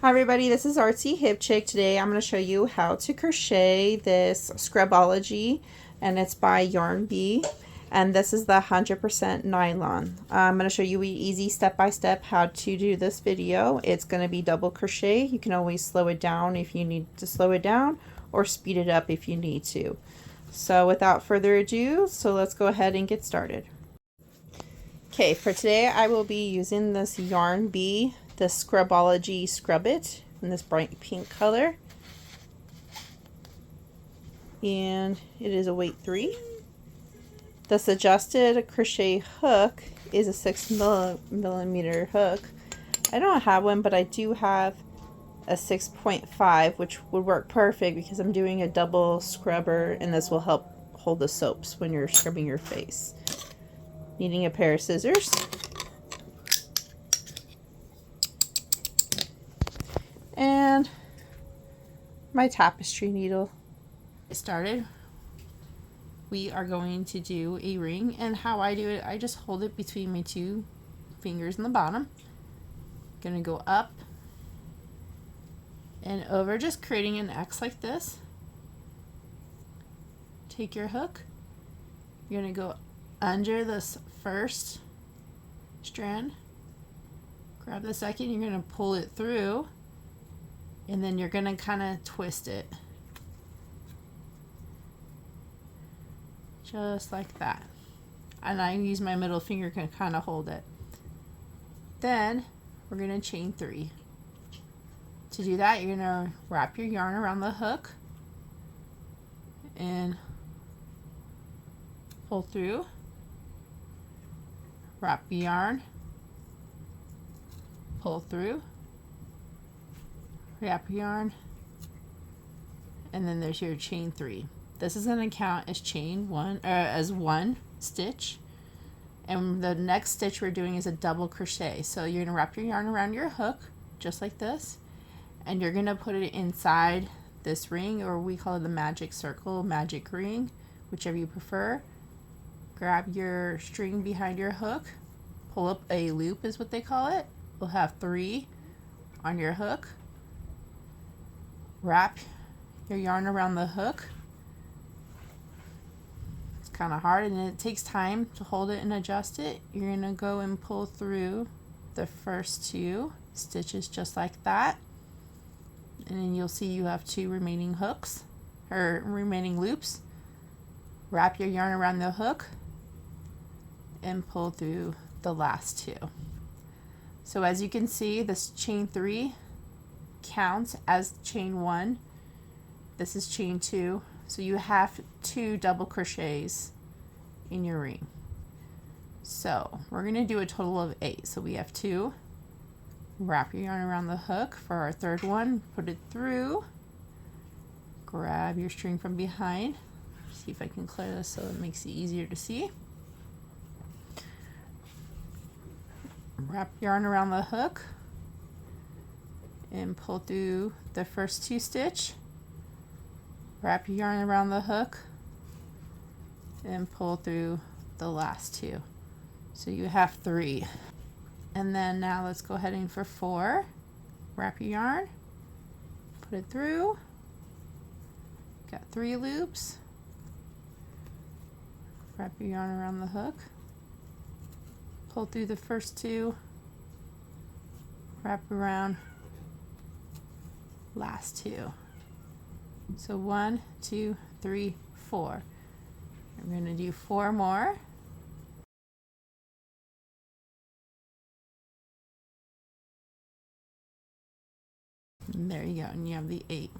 Hi everybody, this is Artsy Hip Chick. Today I'm going to show you how to crochet this Scrub-ology, and it's by Yarn Bee, and this is the 100% nylon. I'm going to show you easy step-by-step how to do this video. It's going to be double crochet. You can always slow it down if you need to slow it down, or speed it up if you need to. So without further ado, let's go ahead and get started. Okay, for today I will be using this Yarn Bee, the Scrub-ology Scrub It in this bright pink color, and it is a weight 3. The suggested crochet hook is a 6mm hook. I don't have one, but I do have a 6.5, which would work perfect because I'm doing a double scrubber, and this will help hold the soaps when you're scrubbing your face. Needing a pair of scissors, and my tapestry needle. Get started. We are going to do a ring, and how I do it, I just hold it between my 2 fingers in the bottom. Gonna go up and over, just creating an X like this. Take your hook. You're gonna go under this first strand, grab the second, you're gonna pull it through, and then you're gonna kind of twist it just like that, and I use my middle finger to kind of hold it. Then we're gonna chain 3. To do that, you're gonna wrap your yarn around the hook and pull through, wrap the yarn, pull through, wrap yarn, and then there's your chain 3. This is going to count as as one stitch, and the next stitch we're doing is a double crochet. So you're going to wrap your yarn around your hook just like this, and you're going to put it inside this ring, or we call it the magic circle, magic ring, whichever you prefer. Grab your string behind your hook, pull up a loop is what they call it. We'll have 3 on your hook. Wrap your yarn around the hook. It's kind of hard and it takes time to hold it and adjust it. You're going to go and pull through the first 2 stitches just like that. And then you'll see you have 2 remaining hooks, or remaining loops. Wrap your yarn around the hook and pull through the last 2. So as you can see, this chain 3 counts as chain 1. This is chain 2. So you have 2 double crochets in your ring. So we're going to do a total of 8. So we have 2. Wrap your yarn around the hook for our third one. Put it through. Grab your string from behind. See if I can clear this so it makes it easier to see. Wrap yarn around the hook and pull through the first 2 stitch. Wrap your yarn around the hook and pull through the last 2. So you have 3. And then now let's go ahead and for 4. Wrap your yarn, put it through. Got 3 loops. Wrap your yarn around the hook. Pull through the first 2, wrap around, last 2. So 1, 2, 3, 4. I'm going to do 4 more. And there you go, and you have the 8.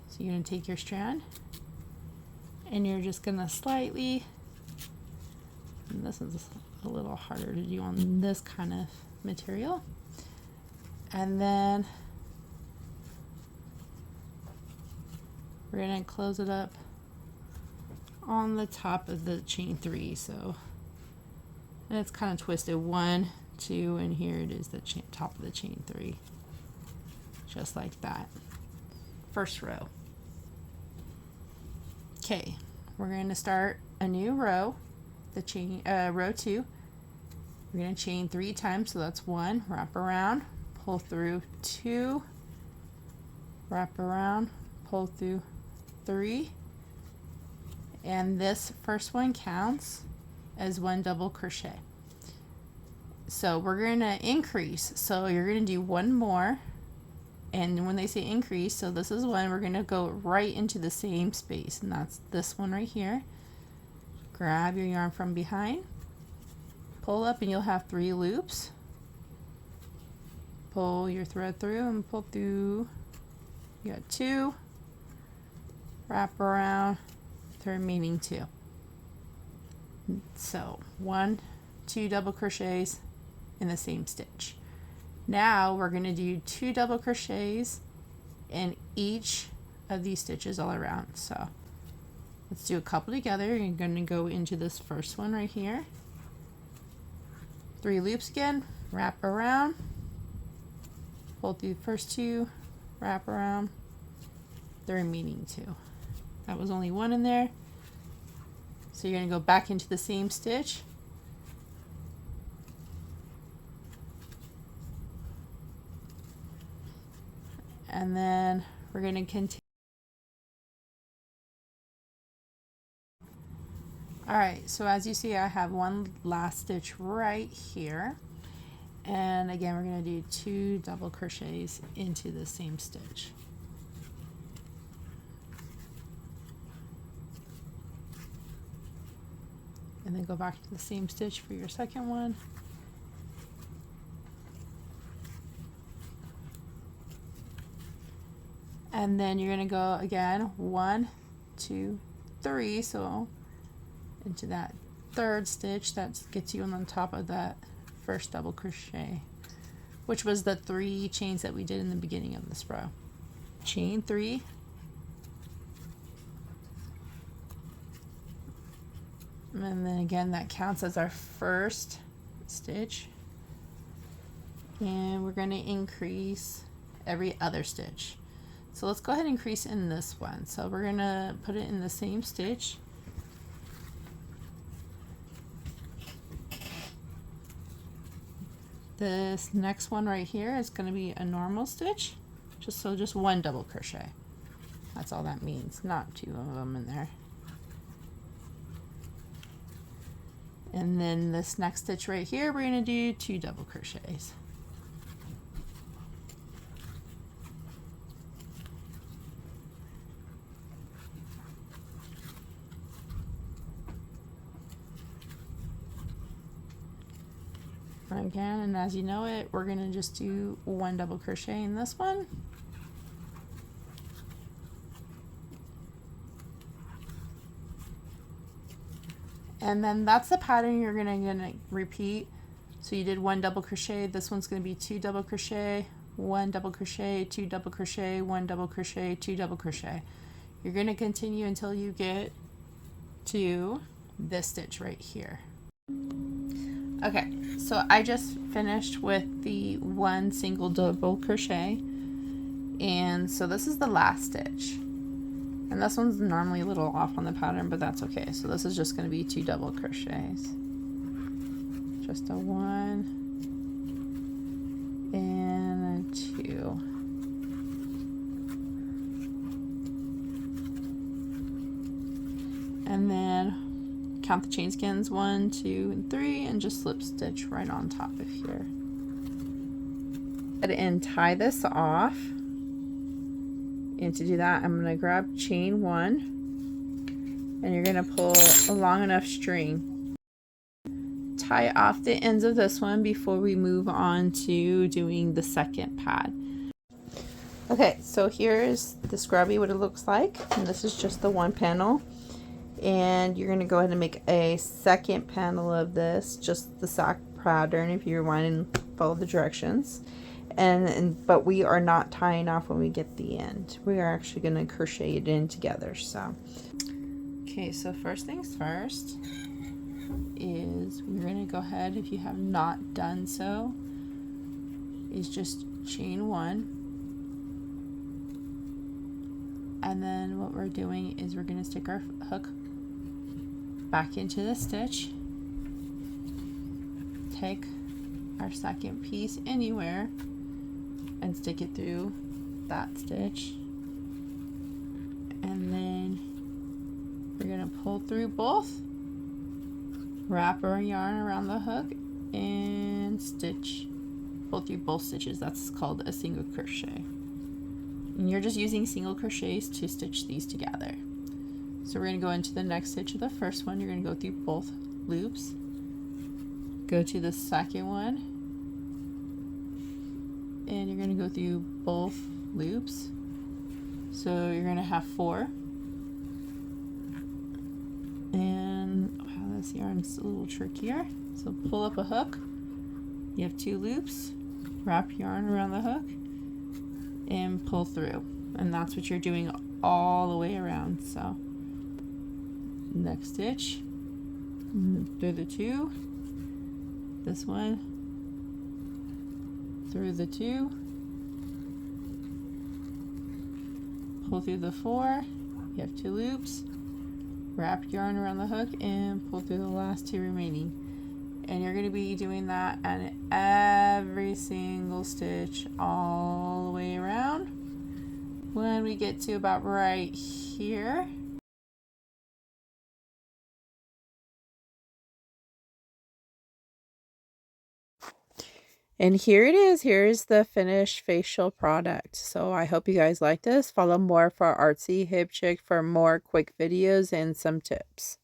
So you're going to take your strand, and you're just going to slightly, and this is a little harder to do on this kind of material, and then we're going to close it up on the top of the chain 3. So, and it's kind of twisted, 1, 2, and here it is, the top of the chain 3, just like that. First row. Okay, we're going to start a new row. The chain row 2, we're going to chain 3 times, so that's 1, wrap around, pull through 2, wrap around, pull through 3, and this first one counts as 1 double crochet. So we're going to increase, so you're going to do 1 more, and when they say increase, so this is when we're going to go right into the same space, and that's this one right here. Grab your yarn from behind, pull up, and you'll have 3 loops. Pull your thread through and pull through. You got 2, wrap around, the remaining 2. So 1, 2 double crochets in the same stitch. Now we're going to do 2 double crochets in each of these stitches all around. So let's do a couple together. You're going to go into this first one right here, 3 loops again, wrap around, pull through the first 2, wrap around, the remaining 2. That was only 1 in there. So you're going to go back into the same stitch, and then we're going to continue. Alright, so as you see, I have 1 last stitch right here, and again we're going to do 2 double crochets into the same stitch. And then go back to the same stitch for your second one. And then you're going to go again 1, 2, 3, so into that 3rd stitch that gets you on the top of that first double crochet, which was the 3 chains that we did in the beginning of this row. Chain 3, and then again that counts as our first stitch, and we're going to increase every other stitch. So let's go ahead and increase in this one. So we're going to put it in the same stitch, this next one right here is going to be a normal stitch, just 1 double crochet. That's all that means, not 2 of them in there. And then this next stitch right here, we're going to do 2 double crochets. Again, and as you know it, we're going to just do 1 double crochet in this one. And then that's the pattern you're going to repeat. So you did 1 double crochet, this one's going to be 2 double crochet, 1 double crochet, 2 double crochet, 1 double crochet, 2 double crochet. You're going to continue until you get to this stitch right here. Okay, so I just finished with the 1 single double crochet, and so this is the last stitch, and this one's normally a little off on the pattern, but that's okay. So this is just going to be 2 double crochets, just a 1 and a 2, and then count the chain skins 1, 2, and 3, and just slip stitch right on top of here. And tie this off. And to do that, I'm going to grab chain 1, and you're going to pull a long enough string. Tie off the ends of this one before we move on to doing the second pad. Okay, so here's the scrubby, what it looks like, and this is just the 1 panel. And you're going to go ahead and make a second panel of this, just the sock pattern if you want, and follow the directions. But we are not tying off when we get the end. We are actually going to crochet it in together. So okay, so first things first is we're going to go ahead, if you have not done so, is just chain 1, and then what we're doing is we're going to stick our hook back into the stitch, take our second piece anywhere, and stick it through that stitch. And then we're going to pull through both, wrap our yarn around the hook, and stitch, pull through both stitches. That's called a single crochet. And you're just using single crochets to stitch these together. So we're going to go into the next stitch of the first one. You're going to go through both loops, go to the second one, and you're going to go through both loops. So you're going to have 4. And wow, this yarn's a little trickier. So pull up a hook, you have 2 loops, wrap yarn around the hook, and pull through. And that's what you're doing all the way around. So next stitch, through the 2, this one, through the 2, pull through the 4, you have 2 loops, wrap yarn around the hook, and pull through the last 2 remaining. And you're going to be doing that at every single stitch all the way around. When we get to about right here, and here it is. Here's the finished facial product. So I hope you guys like this. Follow more for Artsy Hip Chick for more quick videos and some tips.